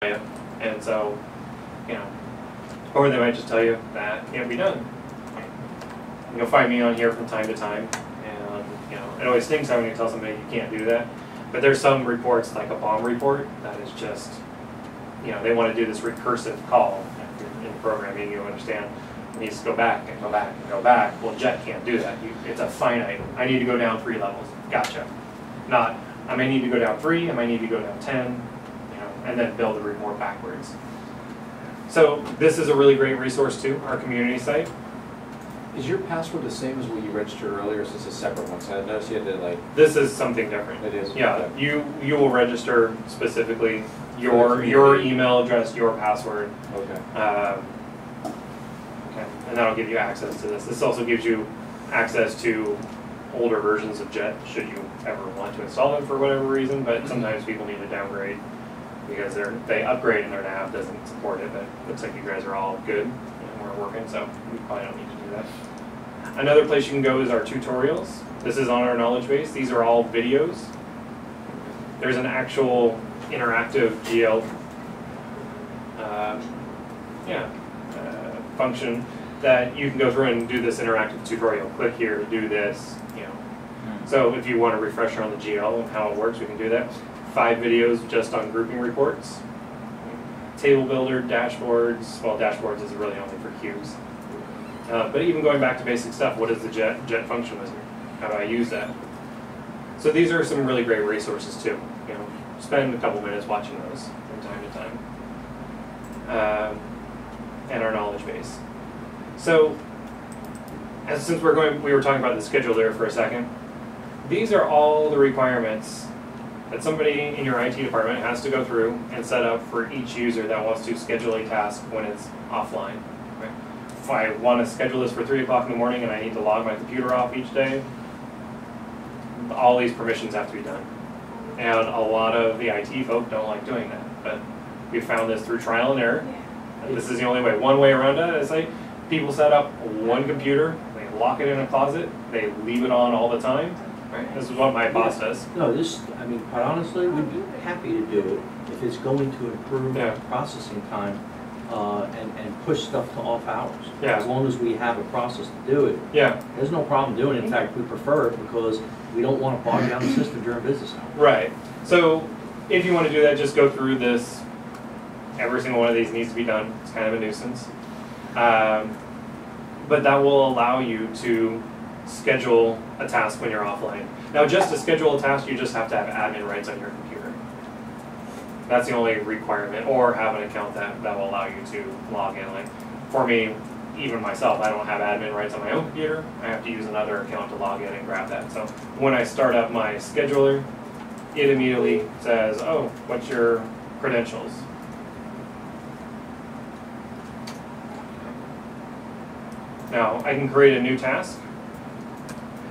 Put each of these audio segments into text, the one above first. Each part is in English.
And so, or they might just tell you that can't be done. You'll find me on here from time to time, and it always stings when you tell somebody you can't do that. But there's some reports, like a bomb report, that is just, they want to do this recursive call in programming. You understand, it needs to go back and go back and go back. Well, Jet can't do that. It's a finite. I need to go down 3 levels. Gotcha. Not, I may need to go down 3. I might need to go down 10. And then build the report backwards. So this is a really great resource too, our community site. Is your password the same as what you registered earlier, or is this a separate one? So I noticed you had to This is something different. It is? Yeah, okay. you will register specifically your email address, your password. Okay. Okay, and that'll give you access to this. This also gives you access to older versions of Jet, should you ever want to install them for whatever reason, but sometimes people need to downgrade because they upgrade and their nav doesn't support it, but it looks like you guys are all good and we're working, so we probably don't need to do that. Another place you can go is our tutorials. This is on our knowledge base. These are all videos. There's an actual interactive GL function that you can go through and do this interactive tutorial. Click here to do this. So if you want a refresher on the GL and how it works, we can do that. 5 videos just on grouping reports. Table builder, dashboards. Well, dashboards is really only for cubes. But even going back to basic stuff, what is the Jet function wizard? How do I use that? So these are some really great resources too. Spend a couple minutes watching those from time to time. And our knowledge base. So, since we were talking about the schedule there for a second. These are all the requirements that somebody in your IT department has to go through and set up for each user that wants to schedule a task when it's offline. Right? If I want to schedule this for 3 o'clock in the morning and I need to log my computer off each day, all these permissions have to be done. And a lot of the IT folk don't like doing that, but we found this through trial and error. And this is the only way. One way around it is like people set up one computer, they lock it in a closet, they leave it on all the time. Right. This is what my boss does. No, quite honestly, we'd be happy to do it if it's going to improve processing time and push stuff to off hours. Yeah. As long as we have a process to do it, there's no problem doing it. In fact, we prefer it because we don't want to bog down the system during business hours. Right. So if you want to do that, just go through this. Every single one of these needs to be done. It's kind of a nuisance. But that will allow you to schedule a task when you're offline. Now, just to schedule a task, you just have to have admin rights on your computer. That's the only requirement, or have an account that will allow you to log in. Like for me, even myself, I don't have admin rights on my own computer. I have to use another account to log in and grab that. So when I start up my scheduler, it immediately says, oh, what's your credentials? Now, I can create a new task.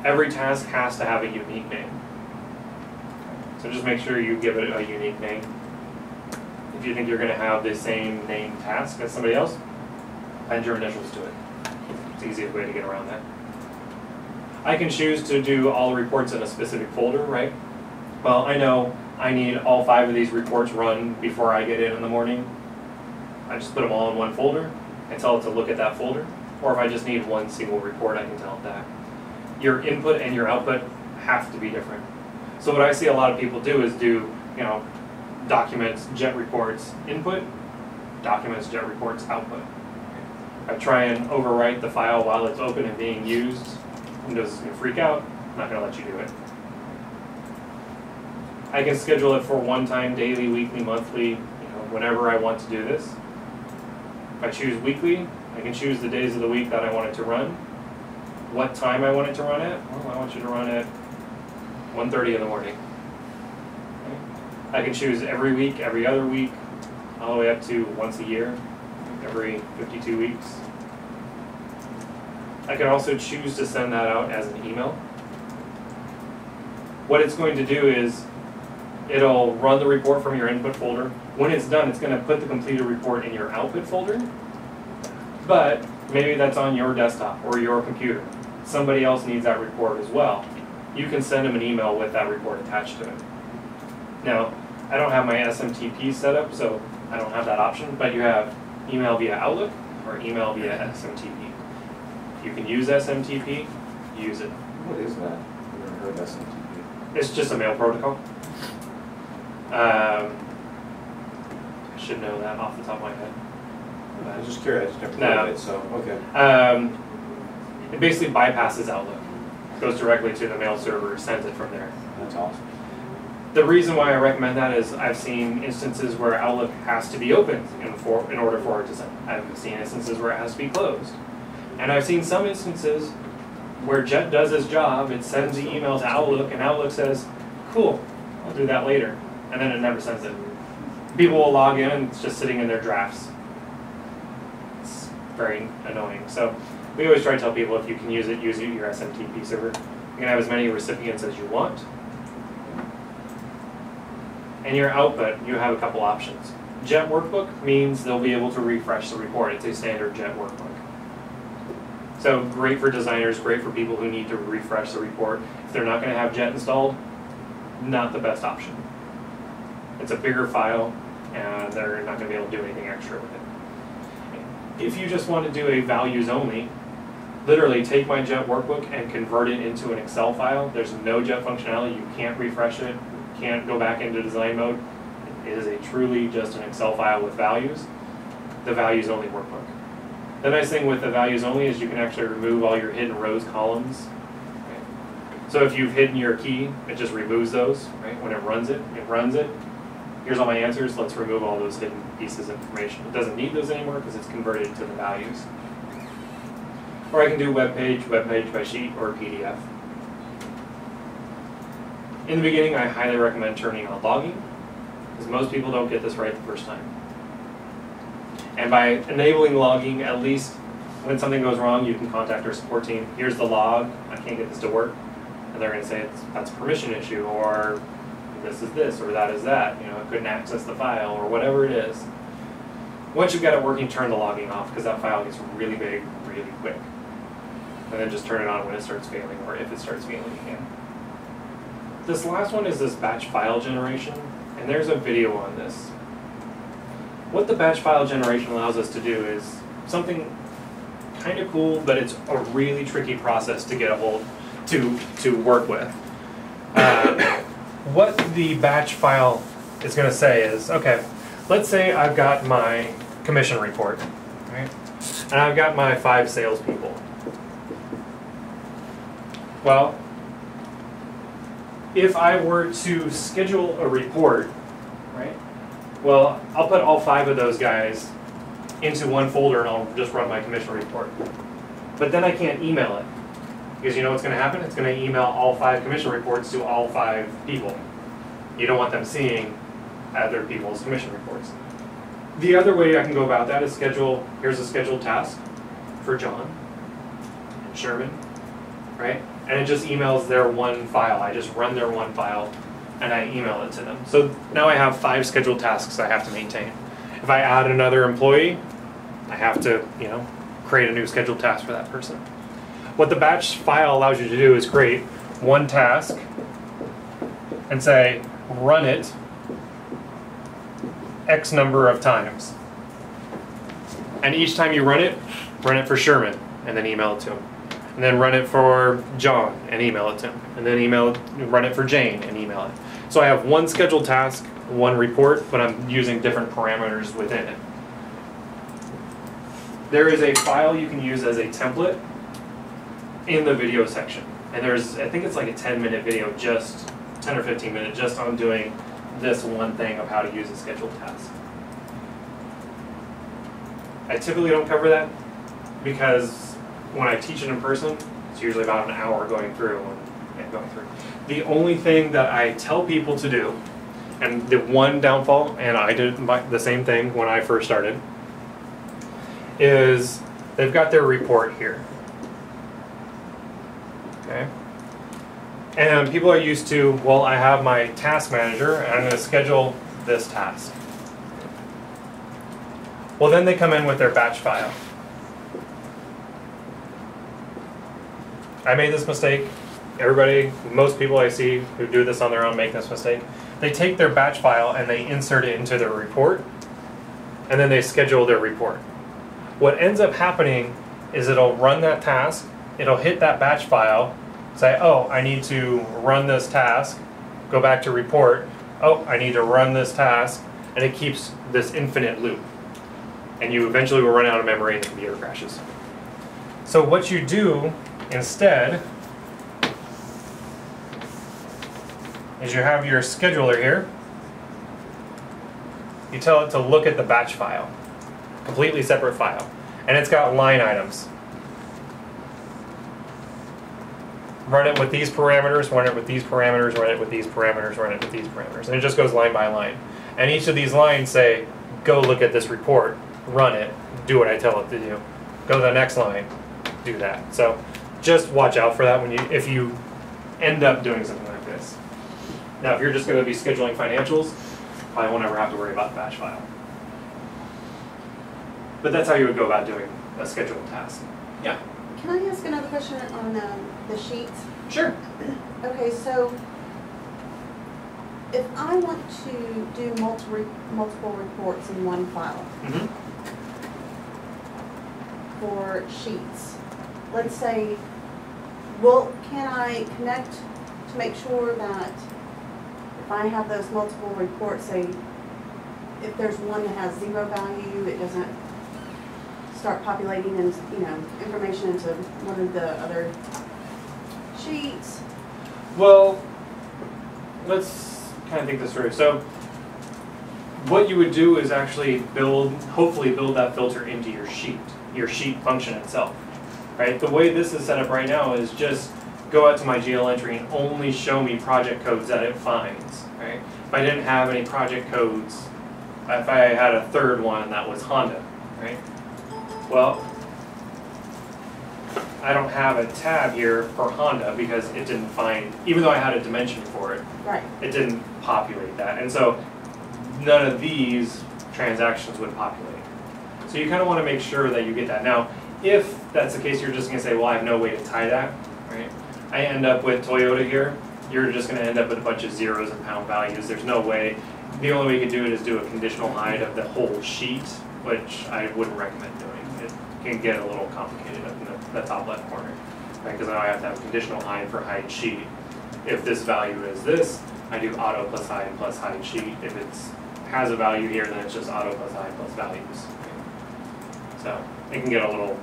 Every task has to have a unique name. So just make sure you give it a unique name. If you think you're going to have the same name task as somebody else, add your initials to it. It's the easiest way to get around that. I can choose to do all reports in a specific folder, right? Well, I know I need all 5 of these reports run before I get in the morning. I just put them all in one folder and tell it to look at that folder. Or if I just need one single report, I can tell it that. Your input and your output have to be different. So what I see a lot of people do is do, documents, Jet reports input, documents, Jet reports output. I try and overwrite the file while it's open and being used. Windows is going to freak out. I'm not going to let you do it. I can schedule it for one time, daily, weekly, monthly, whenever I want to do this. If I choose weekly, I can choose the days of the week that I want it to run. What time I want it to run at? Well, I want you to run at 1:30 in the morning. I can choose every week, every other week, all the way up to once a year, every 52 weeks. I can also choose to send that out as an email. What it's going to do is it'll run the report from your input folder. When it's done, it's going to put the completed report in your output folder. But maybe that's on your desktop or your computer. Somebody else needs that report as well. You can send them an email with that report attached to it. Now, I don't have my SMTP set up, so I don't have that option, but you have email via Outlook or email via SMTP. If you can use SMTP, use it. What is that? I've never heard of SMTP. It's just a mail protocol. I should know that off the top of my head. I was just curious, I just never No. heard of it, so, okay. It basically bypasses Outlook. Goes directly to the mail server, sends it from there. That's awesome. The reason why I recommend that is I've seen instances where Outlook has to be opened in order for it to send. I've seen instances where it has to be closed. And I've seen some instances where Jet does its job, it sends the email to Outlook, and Outlook says, cool, I'll do that later. And then it never sends it. People will log in and it's just sitting in their drafts. It's very annoying. So we always try to tell people if you can use it, use your SMTP server. You can have as many recipients as you want. And your output, you have a couple options. Jet Workbook means they'll be able to refresh the report. It's a standard Jet Workbook. So great for designers, great for people who need to refresh the report. If they're not going to have Jet installed, not the best option. It's a bigger file, and they're not going to be able to do anything extra with it. If you just want to do a values only, literally take my Jet Workbook and convert it into an Excel file. There's no Jet functionality. You can't refresh it. You can't go back into design mode. It is truly just an Excel file with values. The values only workbook. The nice thing with the values only is you can actually remove all your hidden rows, columns. Right? So if you've hidden your key, it just removes those. Right? When it runs it. Here's all my answers. Let's remove all those hidden pieces of information. It doesn't need those anymore because it's converted to the values. Or I can do web page by sheet, or PDF. In the beginning, I highly recommend turning on logging, because most people don't get this right the first time. And by enabling logging, at least when something goes wrong, you can contact our support team. Here's the log. I can't get this to work. And they're going to say that's a permission issue, or this is this, or that is that. You know, it couldn't access the file, or whatever it is. Once you've got it working, turn the logging off, because that file gets really big, really quick. And then just turn it on when it starts failing, or if it starts failing again. This last one is this batch file generation, and there's a video on this. What the batch file generation allows us to do is something kind of cool, but it's a really tricky process to get a hold to work with. What the batch file is going to say is, okay, let's say I've got my commission report, right? And I've got my 5 salespeople. Well, if I were to schedule a report, right? Well, I'll put all 5 of those guys into one folder and I'll just run my commission report. But then I can't email it. Because you know what's going to happen? It's going to email all 5 commission reports to all 5 people. You don't want them seeing other people's commission reports. The other way I can go about that is here's a scheduled task for John and Sherman, right? And it just emails their one file. I just run their one file and I email it to them. So now I have 5 scheduled tasks I have to maintain. If I add another employee, I have to, create a new scheduled task for that person. What the batch file allows you to do is create one task and say, run it X number of times. And each time you run it for Sherman and then email it to him. And then run it for John and email it to him. And then run it for Jane and email it. So I have one scheduled task, one report, but I'm using different parameters within it. There is a file you can use as a template in the video section. And I think it's like a 10-minute video, just 10 or 15 minutes, just on doing this one thing of how to use a scheduled task. I typically don't cover that because when I teach it in person, it's usually about an hour going through. The only thing that I tell people to do, and the one downfall, and I did the same thing when I first started, is they've got their report here. Okay? And people are used to, well, I have my task manager, and I'm going to schedule this task. Well, then they come in with their batch file. I made this mistake. Most people I see who do this on their own make this mistake. They take their batch file and they insert it into their report, and then they schedule their report. What ends up happening is it'll run that task, it'll hit that batch file, say, oh, I need to run this task, go back to report, oh, I need to run this task, and it keeps this infinite loop. And you eventually will run out of memory and the computer crashes. So what you do instead is you have your scheduler here. You tell it to look at the batch file, completely separate file, and it's got line items. Run it with these parameters, run it with these parameters, run it with these parameters, run it with these parameters. And it just goes line by line. And each of these lines say, go look at this report, run it, do what I tell it to do. Go to the next line, do that. So just watch out for that if you end up doing something like this. Now if you're just going to be scheduling financials, probably won't ever have to worry about the batch file. But that's how you would go about doing a scheduled task. Yeah? Can I ask another question on the sheets? Sure. Okay, so if I want to do multiple reports in one file for sheets, let's say, can I connect to make sure that if I have those multiple reports, say, if there's one that has 0 value, it doesn't start populating and information into one of the other sheets? Well, let's kind of think this through. So what you would do is actually hopefully build that filter into your sheet function itself, right? The way this is set up right now is just go out to my GL entry and only show me project codes that it finds, right? If I didn't have any project codes, if I had a third one that was Honda, right? Well, I don't have a tab here for Honda because it didn't find, even though I had a dimension for it, right, it didn't populate that. And so none of these transactions would populate. So you kind of want to make sure that you get that. Now, if that's the case, you're just going to say, well, I have no way to tie that, right? I end up with Toyota here. You're just going to end up with a bunch of zeros and pound values. There's no way. The only way you could do it is do a conditional hide of the whole sheet, which I wouldn't recommend doing. It can get a little complicated up in the top left corner, right? Because now I have to have a conditional hide for hide sheet. If this value is this, I do auto plus hide sheet. If it has a value here, then it's just auto plus hide plus values. So it can get a little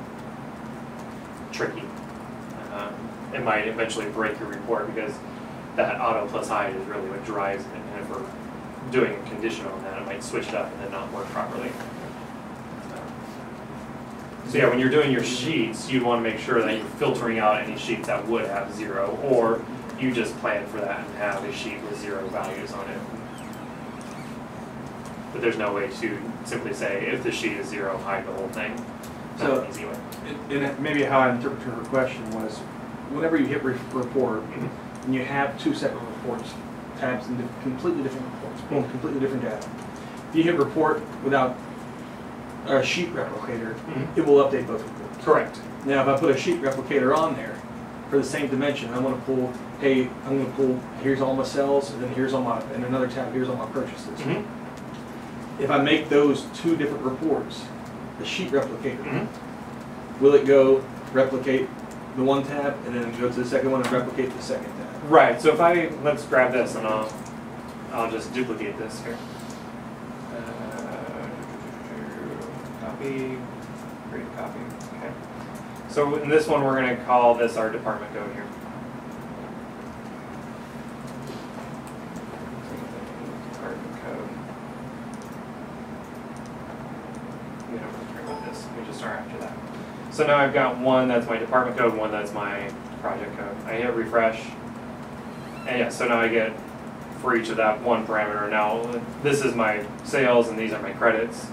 tricky. It might eventually break your report because that auto plus hide is really what drives it. And if we're doing a condition on that, it might switch it up and then not work properly. So yeah, when you're doing your sheets, you'd want to make sure that you're filtering out any sheets that would have 0, or you just plan for that and have a sheet with 0 values on it. But there's no way to simply say, if the sheet is 0, hide the whole thing. That's an easy way. And maybe how I interpreted her question was, whenever you hit report, and you have 2 separate reports, tabs in completely different reports, boom, completely different data. If you hit report without a sheet replicator, it will update both reports. Correct. Now, if I put a sheet replicator on there for the same dimension, I want to pull, hey, I'm going to pull, here's all my sales, and then here's all my, and another tab, here's all my purchases. If I make those 2 different reports, the sheet replicator, will it go replicate the one tab and then go to the second one and replicate the second tab? Right, so if let's grab this and I'll just duplicate this here. Copy, create copy, okay. So in this one, we're going to call this our department code here. Department code. We don't have to worry about this, we just start after that. So now I've got one that's my department code, one that's my project code. I hit refresh, and yeah, so now I get for each of that one parameter. Now this is my sales and these are my credits.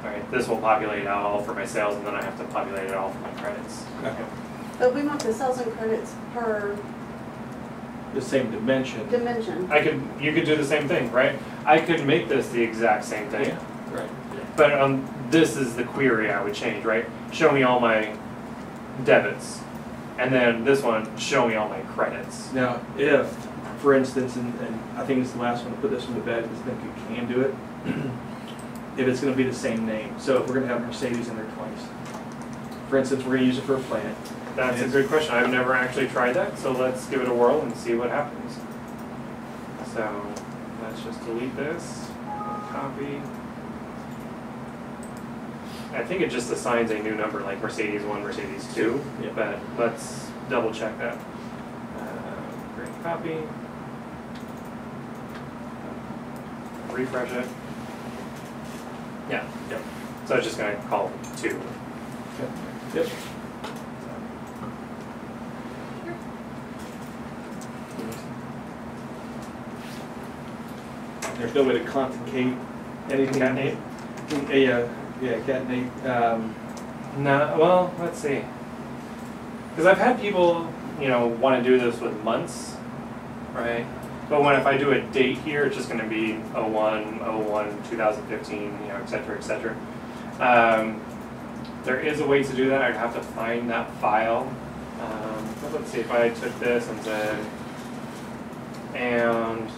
All right, this will populate out all for my sales, and then I have to populate it all for my credits. Okay. But we want the sales and credits per The same dimension. dimension. You could do the same thing, right? I could make this the exact same thing. Yeah, right. But this is the query I would change, right? Show me all my debits. And then this one, show me all my credits. Now, if, for instance, and I think it's the last one to put this one to bed, because I think you can do it. if it's gonna be the same name. So if we're gonna have Mercedes in there twice. For instance, we're gonna use it for a plant. That's a good question. I've never actually tried that, so let's give it a whirl and see what happens. So let's just delete this, copy. I think it just assigns a new number, like Mercedes 1, Mercedes 2, Yeah. but let's double check that. Great, copy. Refresh it. Yeah, yep. So it's just gonna call 2. Yep. There's no way to concatenate anything. Cat name? Yeah, cat name. No, well, let's see. Because I've had people, want to do this with months, right? But if I do a date here, it's just going to be 01/01/2015, et cetera, et cetera. There is a way to do that. I'd have to find that file. But let's see if I took this and said, and